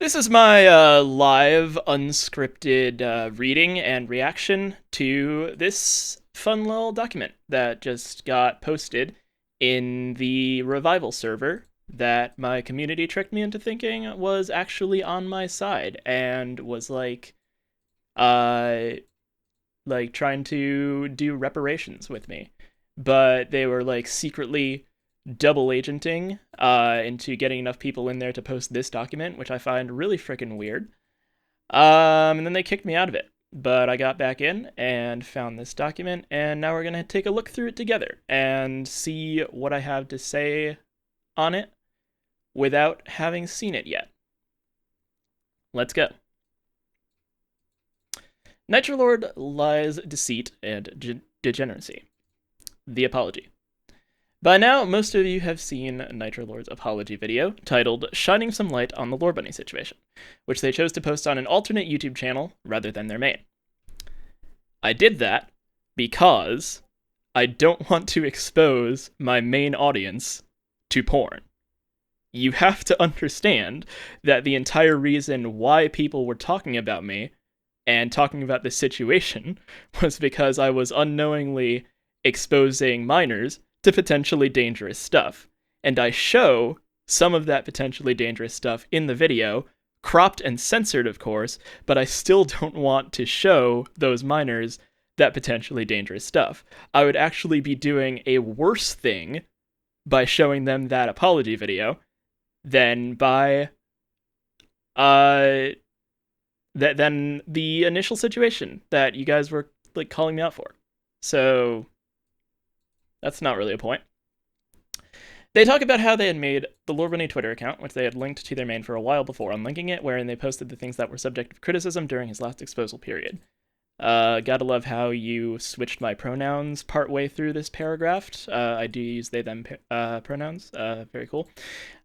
This is my live, unscripted reading and reaction to this fun little document that just got posted in the revival server that my community tricked me into thinking was actually on my side and was uh, like trying to do reparations with me. But they were like secretly double agenting into getting enough people in there to post this document, which I find really freaking weird. And then they kicked me out of it. But I got back in and found this document, and now we're going to take a look through it together and see what I have to say on it without having seen it yet. Let's go. Nitrolord lies, deceit, and degeneracy. The apology. By now, most of you have seen Nitrolord's apology video, titled Shining Some Light on the Lore Bunny Situation, which they chose to post on an alternate YouTube channel rather than their main. I did that because I don't want to expose my main audience to porn. You have to understand that the entire reason why people were talking about me and talking about this situation was because I was unknowingly exposing minors to potentially dangerous stuff. And I show some of that potentially dangerous stuff in the video, cropped and censored, of course, but I still don't want to show those minors that potentially dangerous stuff. I would actually be doing a worse thing by showing them that apology video than by than the initial situation that you guys were like calling me out for. So that's not really a point. They talk about how they had made the Lore Bunny Twitter account, which they had linked to their main for a while before unlinking it, wherein they posted the things that were subject of criticism during his last exposal period. Gotta love how you switched my pronouns partway through this paragraph. I do use they, them pronouns. Very cool.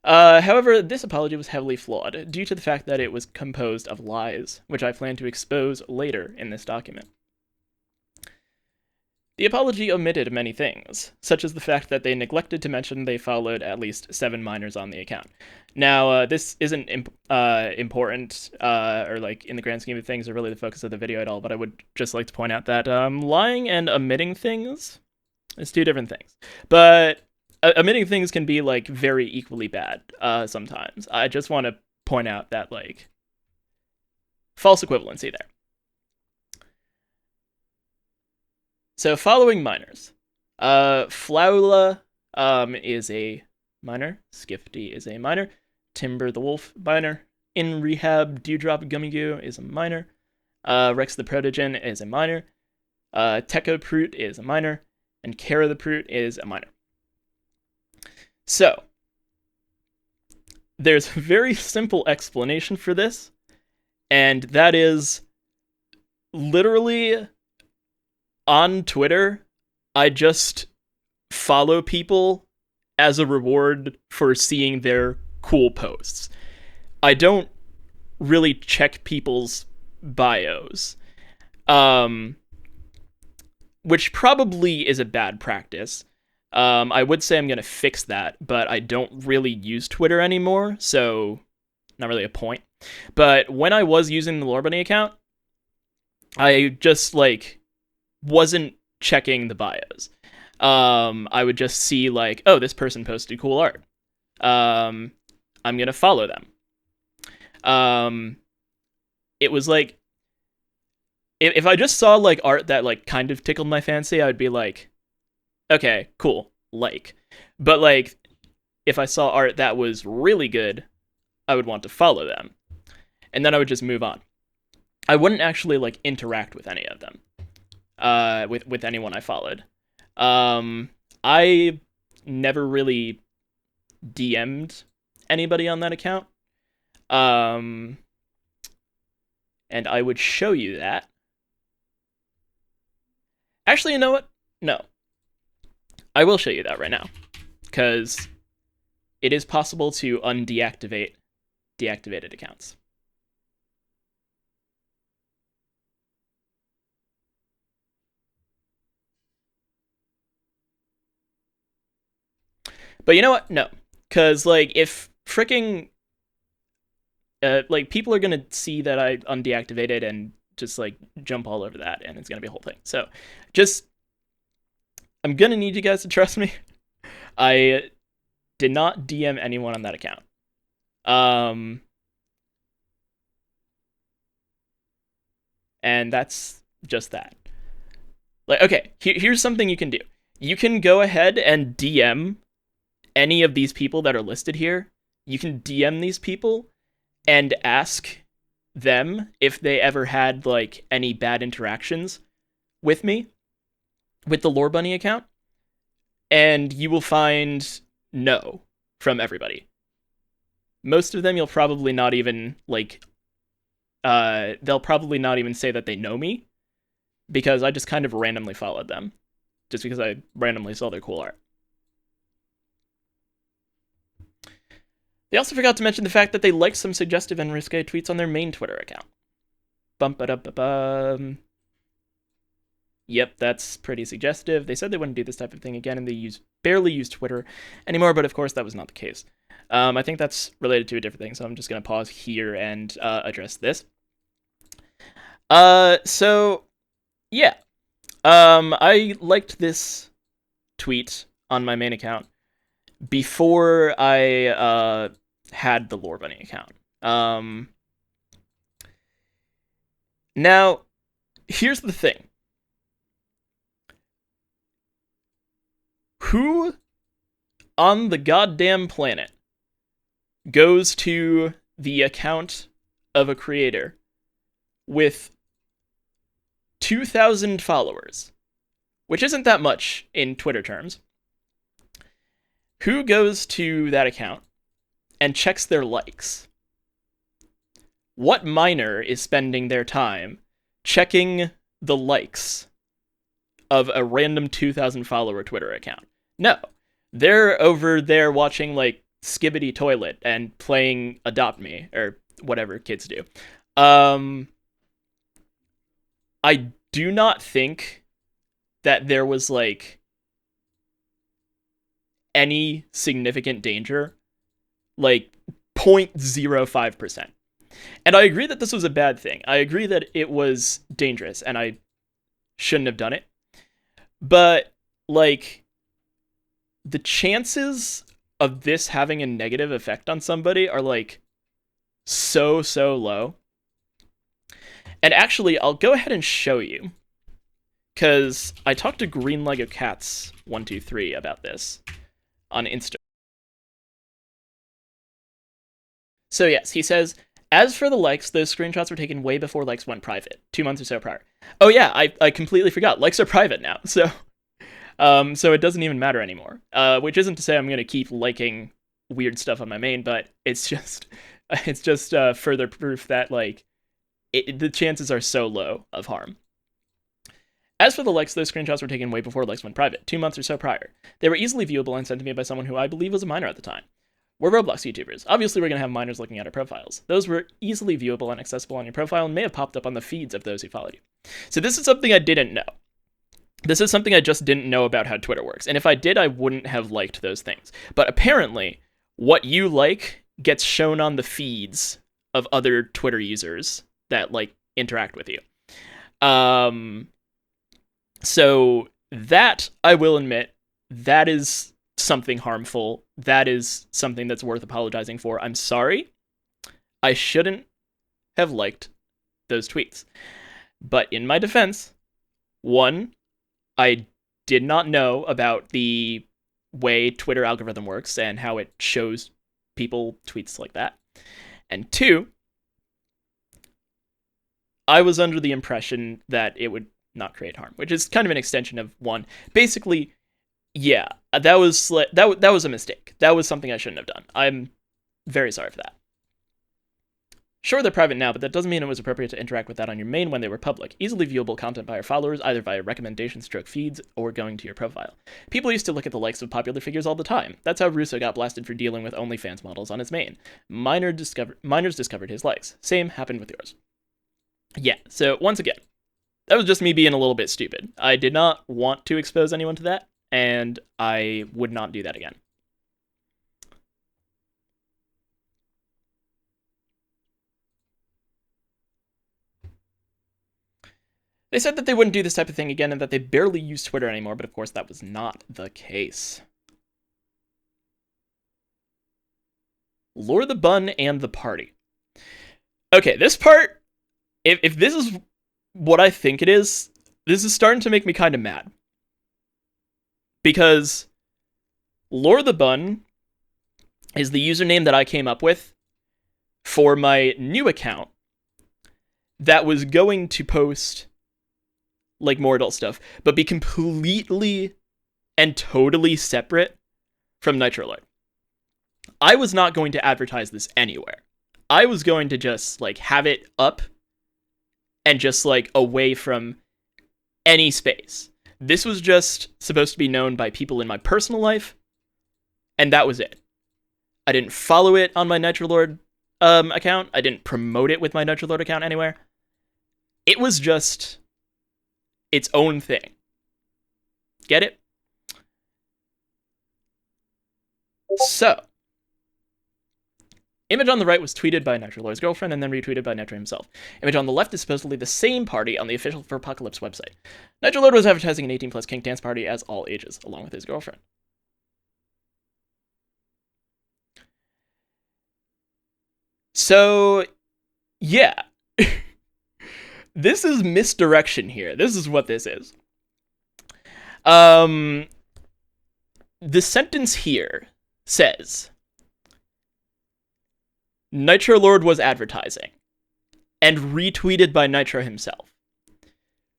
However, this apology was heavily flawed, due to the fact that it was composed of lies, which I plan to expose later in this document. The apology omitted many things, such as the fact that they neglected to mention they followed at least 7 minors on the account. Now, this isn't important, or like in the grand scheme of things, or really the focus of the video at all, but I would just like to point out that lying and omitting things is 2 different things. But omitting things can be like very equally bad sometimes. I just want to point out that like false equivalency there. So, following minors. Flaula is a minor. Skifty is a minor. Timber the Wolf, minor. In Rehab, Dewdrop Gummy Goo is a minor. Rex the Protogen is a minor. Techo Proot is a minor. And Kara the Proot is a minor. So, there's a very simple explanation for this, and that is literally on Twitter, I just follow people as a reward for seeing their cool posts. I don't really check people's bios, which probably is a bad practice. I would say I'm going to fix that, but I don't really use Twitter anymore, so not really a point. But when I was using the Lore Bunny account, I just like wasn't checking the bios. I would just see like, oh, this person posted cool art. I'm gonna follow them. It was like, if I just saw like art that like kind of tickled my fancy, I would be like, okay, cool, like. But like, if I saw art that was really good, I would want to follow them, and then I would just move on. I wouldn't actually like interact with any of them. With anyone I followed. I never really DM'd anybody on that account. And I would show you that. Actually, you know what? No. I will show you that right now. Because it is possible to undeactivate deactivated accounts. But you know what? No. Because, like, if freaking like people are gonna see that I undeactivated and just like jump all over that, and it's gonna be a whole thing. So just I'm gonna need you guys to trust me. I did not DM anyone on that account. And that's just that. Like, okay, here's something you can do. You can go ahead and DM any of these people that are listed here. You can DM these people and ask them if they ever had like any bad interactions with me with the Lore Bunny account, and you will find no from everybody. Most of them you'll probably not even like they'll probably not even say that they know me, because I just kind of randomly followed them just because I randomly saw their cool art. They also forgot to mention the fact that they liked some suggestive and risque tweets on their main Twitter account. Bum-ba-dum-ba-bum. Yep, that's pretty suggestive. They said they wouldn't do this type of thing again, and they barely use Twitter anymore, but of course that was not the case. I think that's related to a different thing, so I'm just going to pause here and address this. So, yeah. I liked this tweet on my main account before I had the Lore Bunny account. Now, here's the thing. Who on the goddamn planet goes to the account of a creator with 2,000 followers, which isn't that much in Twitter terms? Who goes to that account and checks their likes? What minor is spending their time checking the likes of a random 2,000 follower Twitter account? No. They're over there watching, like, Skibbity Toilet and playing Adopt Me, or whatever kids do. I do not think that there was, like, any significant danger. Like, 0.05%. And I agree that this was a bad thing. I agree that it was dangerous, and I shouldn't have done it. But, like, the chances of this having a negative effect on somebody are, like, so low. And actually, I'll go ahead and show you, because I talked to Green Lego Cats 123 about this on Instagram. So yes, he says, as for the likes, those screenshots were taken way before likes went private, 2 months or so prior. Oh yeah, I completely forgot. Likes are private now, so it doesn't even matter anymore. Which isn't to say I'm gonna keep liking weird stuff on my main, but it's just further proof that like the chances are so low of harm. As for the likes, those screenshots were taken way before likes went private, 2 months or so prior. They were easily viewable and sent to me by someone who I believe was a minor at the time. We're Roblox YouTubers. Obviously, we're going to have minors looking at our profiles. Those were easily viewable and accessible on your profile and may have popped up on the feeds of those who followed you. So this is something I didn't know. This is something I just didn't know about how Twitter works. And if I did, I wouldn't have liked those things. But apparently, what you like gets shown on the feeds of other Twitter users that, like, interact with you. So that, I will admit, that is something harmful. That is something that's worth apologizing for. I'm sorry. I shouldn't have liked those tweets. But in my defense, one, I did not know about the way Twitter algorithm works and how it shows people tweets like that. And two, I was under the impression that it would not create harm, which is kind of an extension of one. Basically, yeah, that was a mistake. That was something I shouldn't have done. I'm very sorry for that. Sure, they're private now, but that doesn't mean it was appropriate to interact with that on your main when they were public. Easily viewable content by your followers, either via recommendation stroke feeds or going to your profile. People used to look at the likes of popular figures all the time. That's how Russo got blasted for dealing with OnlyFans models on his main. Minors discovered his likes. Same happened with yours. Yeah, so once again, that was just me being a little bit stupid. I did not want to expose anyone to that, and I would not do that again. They said that they wouldn't do this type of thing again and that they barely use Twitter anymore, but of course that was not the case. Lure the Bun and the Party. Okay, this part, if this is what I think it is, this is starting to make me kind of mad. Because Lure the Bun is the username that I came up with for my new account that was going to post like more adult stuff, but be completely and totally separate from Nitro Lord. I was not going to advertise this anywhere. I was going to just like have it up and just like away from any space. This was just supposed to be known by people in my personal life, and that was it. I didn't follow it on my Nitro Lord account. I didn't promote it with my Nitro Lord account anywhere. It was just its own thing. Get it? So, image on the right was tweeted by Nitro Lord's girlfriend and then retweeted by Nitro himself. Image on the left is supposedly the same party on the official For Apocalypse website. Nitro Lord was advertising an 18+ kink dance party as all ages, along with his girlfriend. So, yeah. This is misdirection here. This is what this is. The sentence here says, Nitro Lord was advertising, and retweeted by Nitro himself.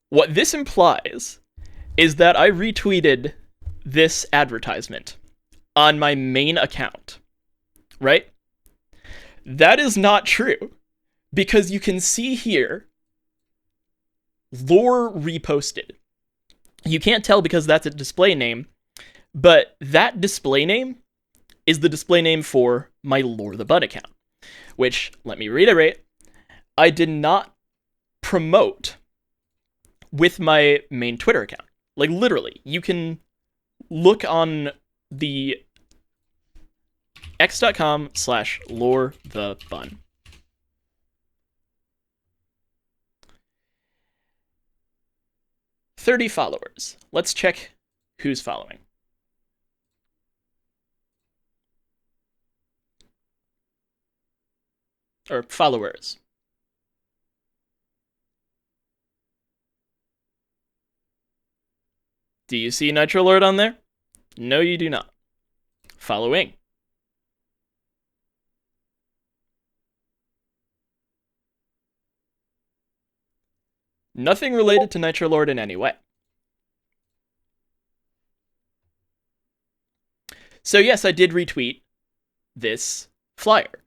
What this implies is that I retweeted this advertisement on my main account, right? That is not true, because you can see here, Lore reposted. You can't tell because that's a display name, but that display name is the display name for my Lure the Bun account, which, let me reiterate, I did not promote with my main Twitter account. Like, literally, you can look on the x.com/lure the bun. $30 followers. Let's check who's following. Or followers. Do you see Nitro Lord on there? No, you do not. Following. Nothing related to Nitro Lord in any way. So yes, I did retweet this flyer.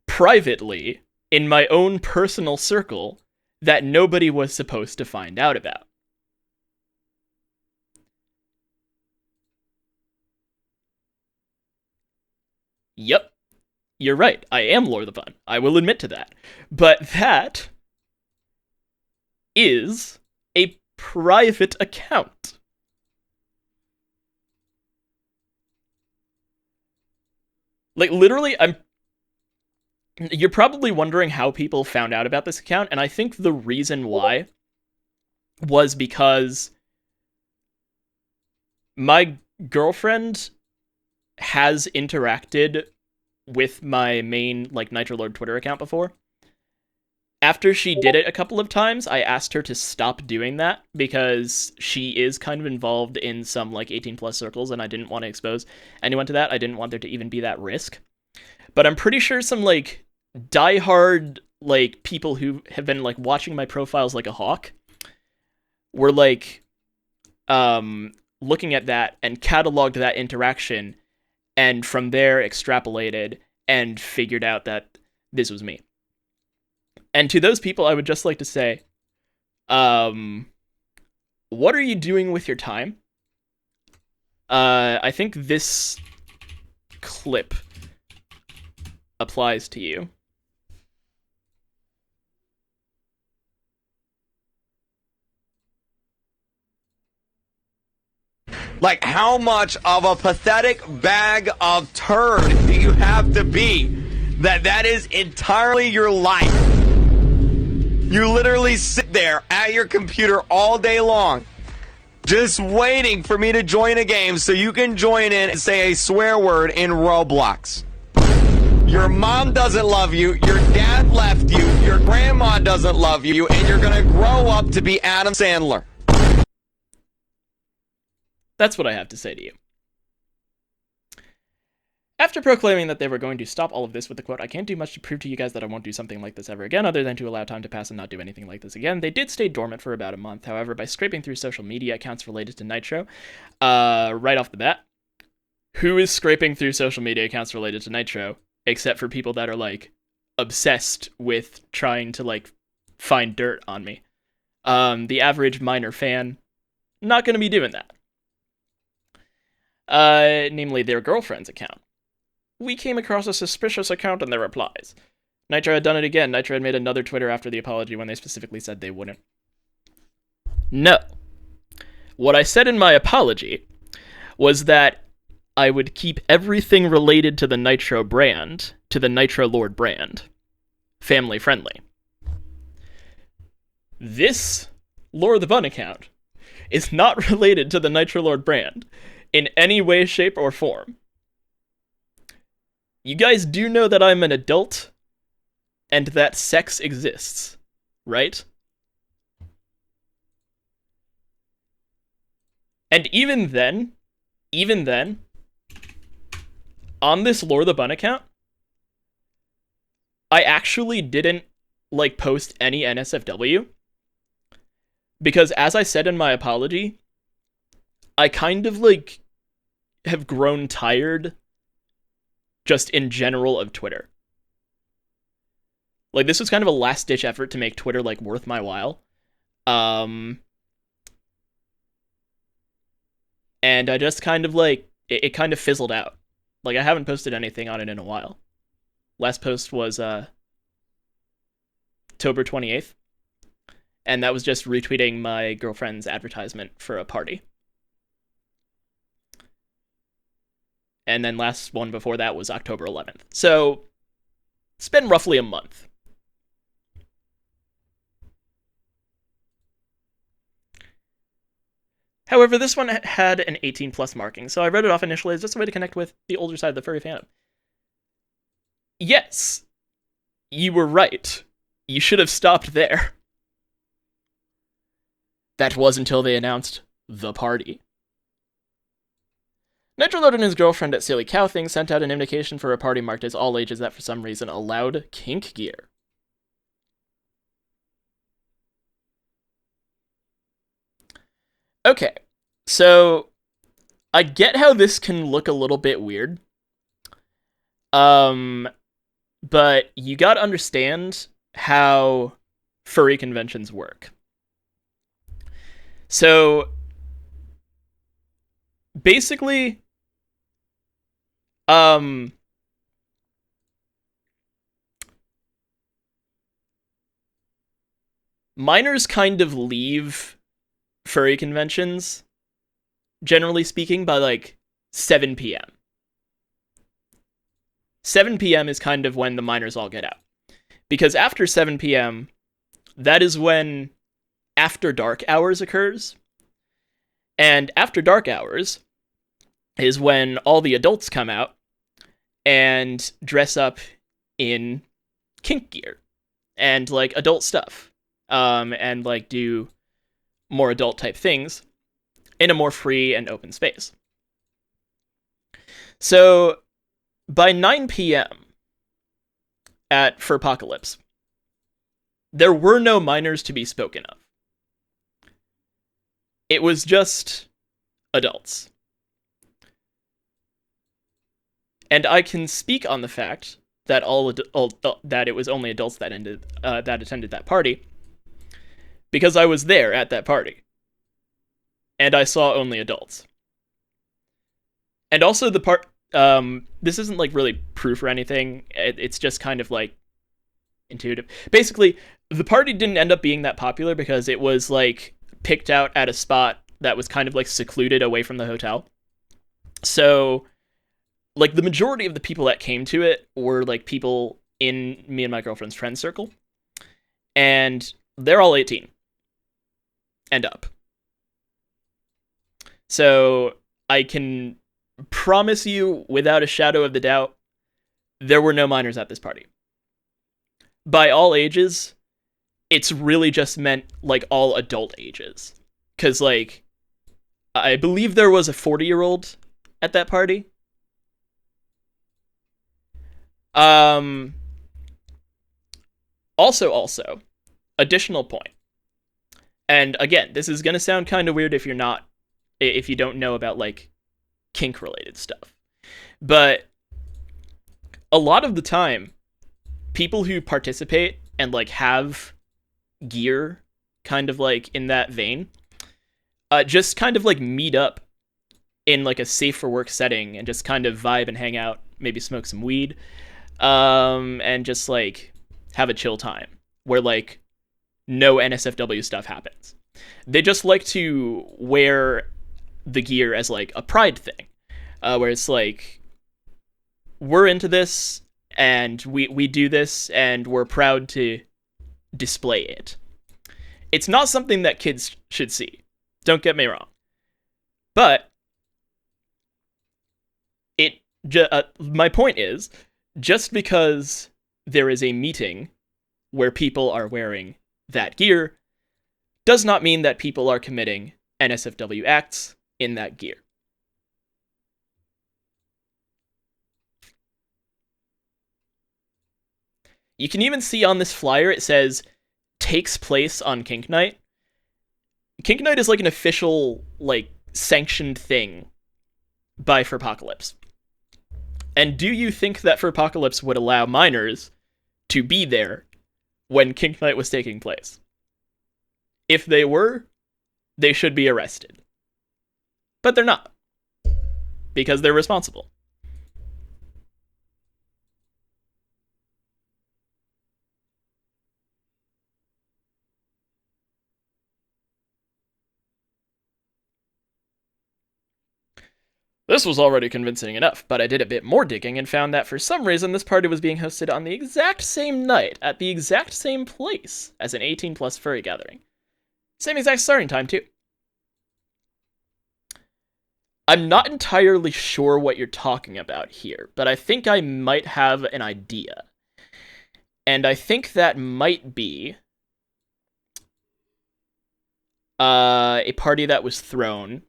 Privately, in my own personal circle, that nobody was supposed to find out about. Yep, you're right, I am Lore the Bun. I will admit to that. But that is a private account. Like, literally, you're probably wondering how people found out about this account, and I think the reason why was because my girlfriend has interacted with my main, like, Nitro Lord Twitter account before. After she did it a couple of times, I asked her to stop doing that because she is kind of involved in some, like, 18+ circles, and I didn't want to expose anyone to that. I didn't want there to even be that risk. But I'm pretty sure some, like, diehard, like, people who have been, like, watching my profiles like a hawk were, like, looking at that and cataloged that interaction, and from there extrapolated and figured out that this was me. And to those people, I would just like to say, what are you doing with your time? I think this clip applies to you. Like, how much of a pathetic bag of turd do you have to be that is entirely your life? You literally sit there at your computer all day long, just waiting for me to join a game so you can join in and say a swear word in Roblox. Your mom doesn't love you, your dad left you, your grandma doesn't love you, and you're gonna grow up to be Adam Sandler. That's what I have to say to you. After proclaiming that they were going to stop all of this with the quote, "I can't do much to prove to you guys that I won't do something like this ever again, other than to allow time to pass and not do anything like this again," they did stay dormant for about a month. However, by scraping through social media accounts related to Nitro, right off the bat, who is scraping through social media accounts related to Nitro, except for people that are, like, obsessed with trying to, like, find dirt on me? The average minor fan, not going to be doing that. Namely their girlfriend's account. "We came across a suspicious account in their replies. Nitro had done it again. Nitro had made another Twitter after the apology when they specifically said they wouldn't." No. What I said in my apology was that I would keep everything related to the Nitro brand, to the Nitro Lord brand, family friendly. This Lore the Bun account is not related to the Nitro Lord brand in any way, shape, or form. You guys do know that I'm an adult and that sex exists, right? And even then, on this Lore the Bun account, I actually didn't, like, post any NSFW. Because as I said in my apology, I kind of, like, have grown tired just in general of Twitter. Like, this was kind of a last-ditch effort to make Twitter, like, worth my while. And I just kind of, like, it kind of fizzled out. Like, I haven't posted anything on it in a while. Last post was October 28th. And that was just retweeting my girlfriend's advertisement for a party. And then last one before that was October 11th. So, it's been roughly a month. However, this one had an 18 plus marking, so I wrote it off initially as just a way to connect with the older side of the furry fandom. Yes, you were right. You should have stopped there. That was until they announced the party. Nitro Lord and his girlfriend at Silly Cow Thing sent out an invitation for a party marked as all ages that for some reason allowed kink gear. Okay, so I get how this can look a little bit weird. But you gotta understand how furry conventions work. So, basically, minors kind of leave furry conventions, generally speaking, by, like, 7 p.m. 7 p.m. is kind of when the minors all get out. Because after 7 p.m., that is when After Dark Hours occurs. And After Dark Hours is when all the adults come out and dress up in kink gear and, like, adult stuff. And, like, do more adult type things in a more free and open space. So, by 9 p.m. at Furpocalypse, there were no minors to be spoken of. It was just adults. And I can speak on the fact that that it was only adults that attended that party, because I was there at that party. And I saw only adults. And also this isn't, like, really proof or anything. It's just kind of, like, intuitive. Basically, the party didn't end up being that popular because it was, like, picked out at a spot that was kind of, like, secluded away from the hotel. So, like, the majority of the people that came to it were, like, people in me and my girlfriend's friend circle. And they're all 18 and up. So I can promise you without a shadow of the doubt, there were no minors at this party. By all ages, it's really just meant like all adult ages. Because like, I believe there was a 40-year-old at that party. Also, additional point. And again, this is gonna sound kind of weird if you don't know about like kink related stuff. But a lot of the time, people who participate and like have gear kind of like in that vein, just kind of like meet up in like a safe for work setting and just kind of vibe and hang out, maybe smoke some weed, and just like have a chill time where like no NSFW stuff happens. They just like to wear the gear as like a pride thing, where it's like, we're into this and we do this and we're proud to display it. It's not something that kids should see. Don't get me wrong. But my point is, just because there is a meeting where people are wearing that gear does not mean that people are committing NSFW acts in that gear. You can even see on this flyer, it says, takes place on Kink Night. Kink Night is like an official, like, sanctioned thing by Furpocalypse. And do you think that Furpocalypse would allow minors to be there when Kink Night was taking place? If they were, they should be arrested. But they're not. Because they're responsible. This was already convincing enough, but I did a bit more digging and found that for some reason this party was being hosted on the exact same night, at the exact same place as an 18+ furry gathering. Same exact starting time, too. I'm not entirely sure what you're talking about here, but I think I might have an idea. And I think that might be a party that was thrown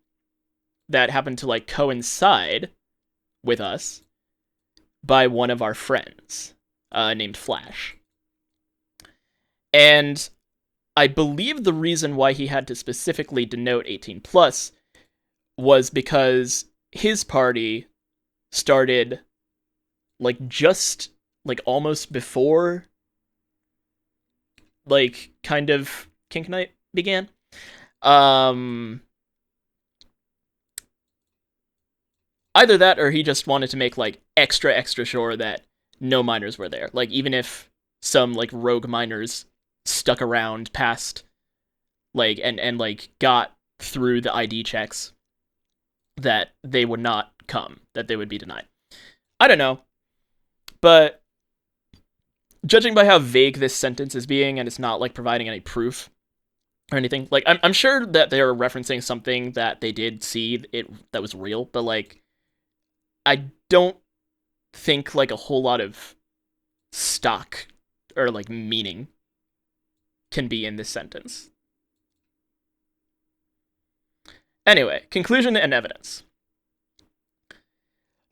that happened to like coincide with us by one of our friends named Flash. And I believe the reason why he had to specifically denote 18+ was because his party started like just like almost before like kind of Kink Night began. Either that or he just wanted to make like extra sure that no minors were there. Like even if some like rogue minors stuck around past like and like got through the ID checks, that they would not come, that they would be denied. I don't know. But judging by how vague this sentence is being, and it's not like providing any proof or anything, like I'm sure that they're referencing something that they did see that was real, but like I don't think like a whole lot of stock or like meaning can be in this sentence. Anyway, conclusion and evidence.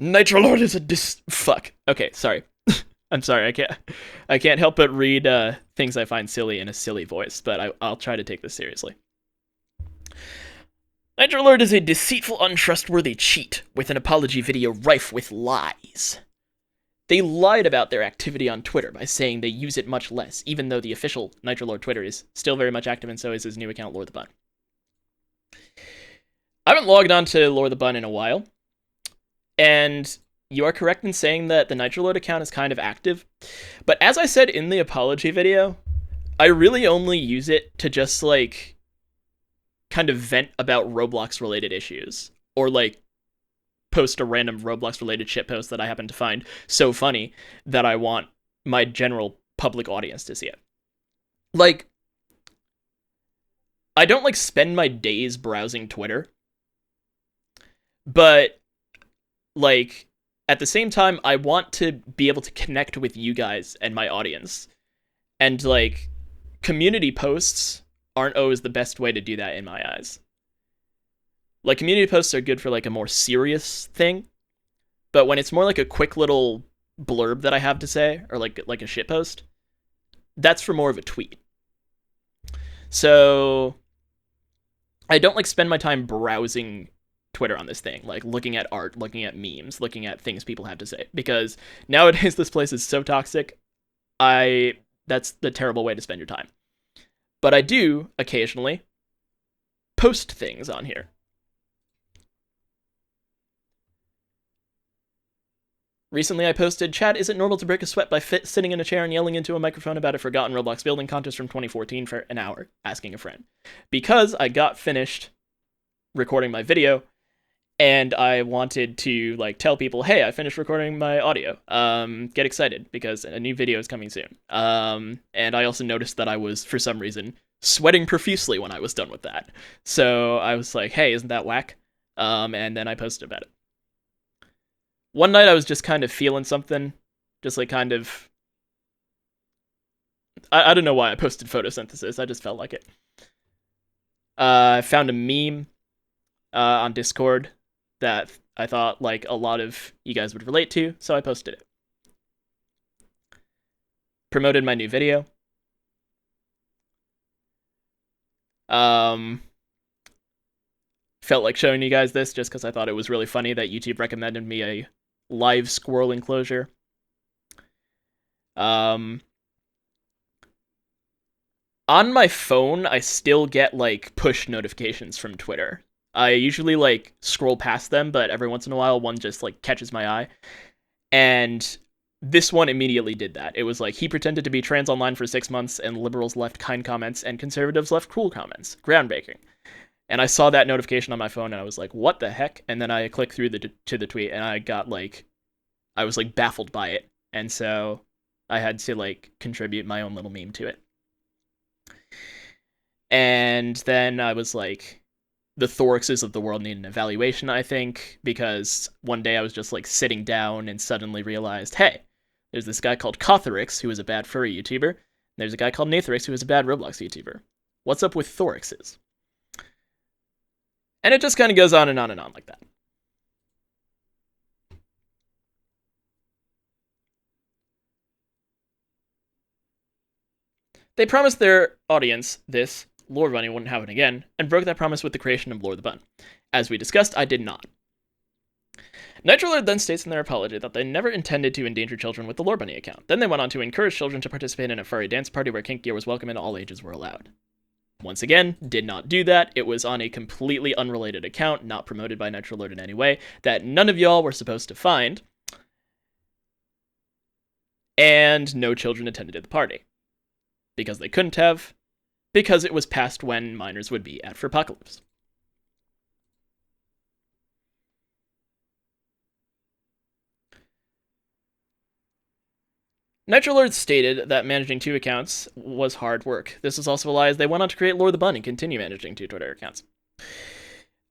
Nitrolord is a fuck. Okay, sorry. I'm sorry. I can't help but read things I find silly in a silly voice, but I'll try to take this seriously. Nitrolord is a deceitful, untrustworthy cheat with an apology video rife with lies. They lied about their activity on Twitter by saying they use it much less, even though the official Nitrolord Twitter is still very much active, and so is his new account, Lord the Bun. I haven't logged on to Lord the Bun in a while, and you are correct in saying that the Nitrolord account is kind of active, but as I said in the apology video, I really only use it to just, like, kind of vent about Roblox-related issues, or, like, post a random Roblox-related shitpost that I happen to find so funny that I want my general public audience to see it. Like, I don't like spend my days browsing Twitter, but like at the same time, I want to be able to connect with you guys and my audience. And like community posts aren't always the best way to do that in my eyes. Like community posts are good for like a more serious thing, but when it's more like a quick little blurb that I have to say, or like a shit post, that's for more of a tweet. So I don't like spend my time browsing Twitter on this thing, like looking at art, looking at memes, looking at things people have to say, because nowadays this place is so toxic. That's the terrible way to spend your time. But I do occasionally post things on here. Recently I posted, Chad, is it normal to break a sweat by sitting in a chair and yelling into a microphone about a forgotten Roblox building contest from 2014 for an hour, asking a friend? Because I got finished recording my video, and I wanted to like tell people, hey, I finished recording my audio. Get excited, because a new video is coming soon. And I also noticed that I was, for some reason, sweating profusely when I was done with that. So I was like, hey, isn't that whack? And then I posted about it. One night I was just kind of feeling something, just like kind of, I don't know why I posted photosynthesis, I just felt like it. I found a meme on Discord that I thought like a lot of you guys would relate to, so I posted it. Promoted my new video. Felt like showing you guys this just because I thought it was really funny that YouTube recommended me a live squirrel enclosure. On my phone, I still get like push notifications from Twitter. I usually like scroll past them, but every once in a while one just like catches my eye. And this one immediately did that. It was like, he pretended to be trans online for 6 months, and liberals left kind comments and conservatives left cruel comments. Groundbreaking. And I saw that notification on my phone, and I was like, what the heck? And then I clicked through to the tweet, and I was like baffled by it. And so I had to like contribute my own little meme to it. And then I was like, the thoraxes of the world need an evaluation, I think, because one day I was just like sitting down and suddenly realized, hey, there's this guy called Cotherix, who is a bad furry YouTuber. And there's a guy called Natherix, who is a bad Roblox YouTuber. What's up with thoraxes? And it just kind of goes on and on and on like that. They promised their audience this, Lore Bunny wouldn't happen again, and broke that promise with the creation of Lore the Bun. As we discussed, I did not. Nitrolord then states in their apology that they never intended to endanger children with the Lore Bunny account. Then they went on to encourage children to participate in a furry dance party where kink gear was welcome and all ages were allowed. Once again, did not do that. It was on a completely unrelated account, not promoted by Nitrolord in any way, that none of y'all were supposed to find. And no children attended the party. Because they couldn't have. Because it was past when minors would be at Furpocalypse. Nitrolord stated that managing 2 accounts was hard work. This was also a lie, as they went on to create Lore the Bun and continue managing 2 Twitter accounts.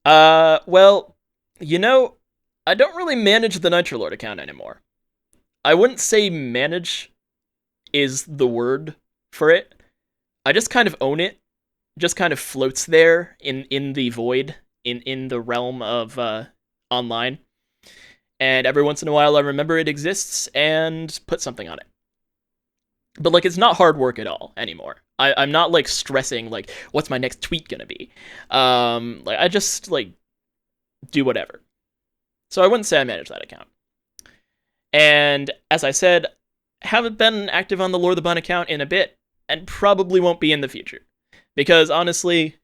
Well, you know, I don't really manage the Nitrolord account anymore. I wouldn't say manage is the word for it. I just kind of own it. Just kind of floats there in the void, in the realm of online. And every once in a while I remember it exists and put something on it. But, like, it's not hard work at all anymore. I'm not, like, stressing, like, what's my next tweet gonna be? Like, I just, like, do whatever. So I wouldn't say I manage that account. And, as I said, haven't been active on the Lore the Bun account in a bit, and probably won't be in the future. Because, honestly,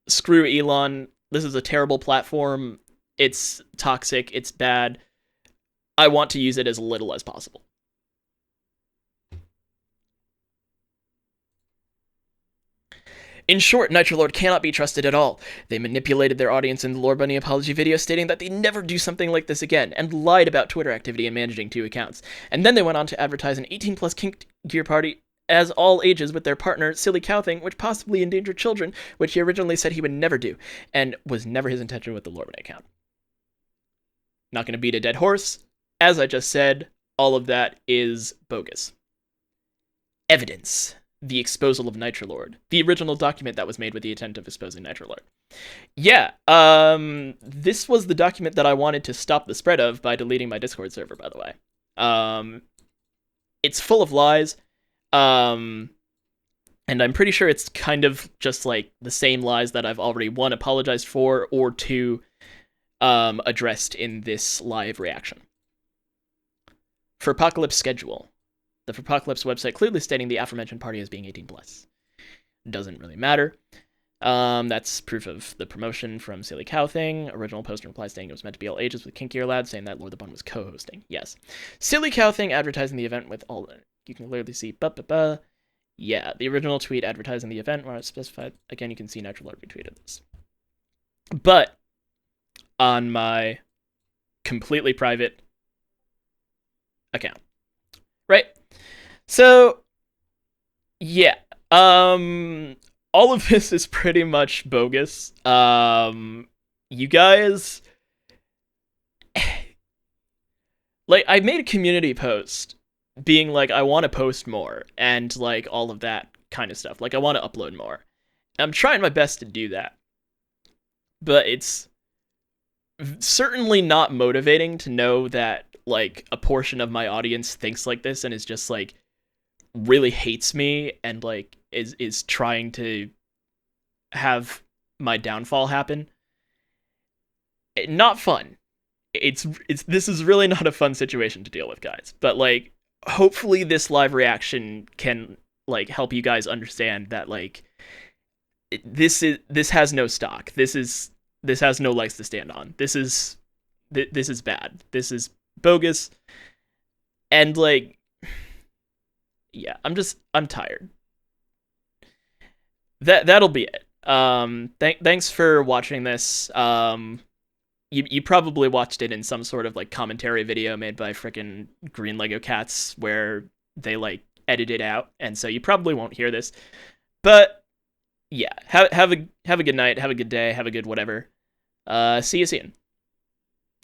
screw Elon. This is a terrible platform. It's toxic. It's bad. I want to use it as little as possible. In short, Nitrolord cannot be trusted at all. They manipulated their audience in the Lore Bunny apology video, stating that they'd never do something like this again, and lied about Twitter activity and managing 2 accounts. And then they went on to advertise an 18-plus kink gear party as all ages with their partner, silly cow thing, which possibly endangered children, which he originally said he would never do, and was never his intention with the Lorman account. Not going to beat a dead horse. As I just said, all of that is bogus. Evidence. The exposal of Nitrolord. The original document that was made with the intent of exposing Nitrolord. Yeah, this was the document that I wanted to stop the spread of by deleting my Discord server, by the way. It's full of lies, and I'm pretty sure it's kind of just like the same lies that I've already, one, apologized for, or two, addressed in this live reaction. For Apocalypse schedule. The Apocalypse website clearly stating the aforementioned party as being 18+. Doesn't really matter. That's proof of the promotion from Silly Cow Thing. Original post and reply saying it was meant to be all ages with Kinkier Lad, saying that Lord the Bun was co-hosting. Yes. Silly Cow Thing advertising the event with all... You can clearly see... Yeah, the original tweet advertising the event where it's specified... Again, you can see Natural Lord retweeted this. But on my completely private account. Right? So, yeah. All of this is pretty much bogus. You guys... Like, I made a community post being like, I want to post more, and, like, all of that kind of stuff. Like, I want to upload more. I'm trying my best to do that. But it's certainly not motivating to know that, like, a portion of my audience thinks like this and is just, like, really hates me and, like, is trying to have my downfall happen. Not fun. This is really not a fun situation to deal with, guys. But, like, hopefully this live reaction can, like, help you guys understand that, like, this has no stock. This has no legs to stand on. This is bad. This is bogus. And, like, yeah, I'm tired. That'll be it. Thanks for watching this. You probably watched it in some sort of, like, commentary video made by frickin' Green Lego Cats where they, like, edit it out, and so you probably won't hear this. But yeah, have a good night, have a good day, have a good whatever. See you soon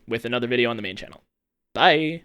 with another video on the main channel. Bye.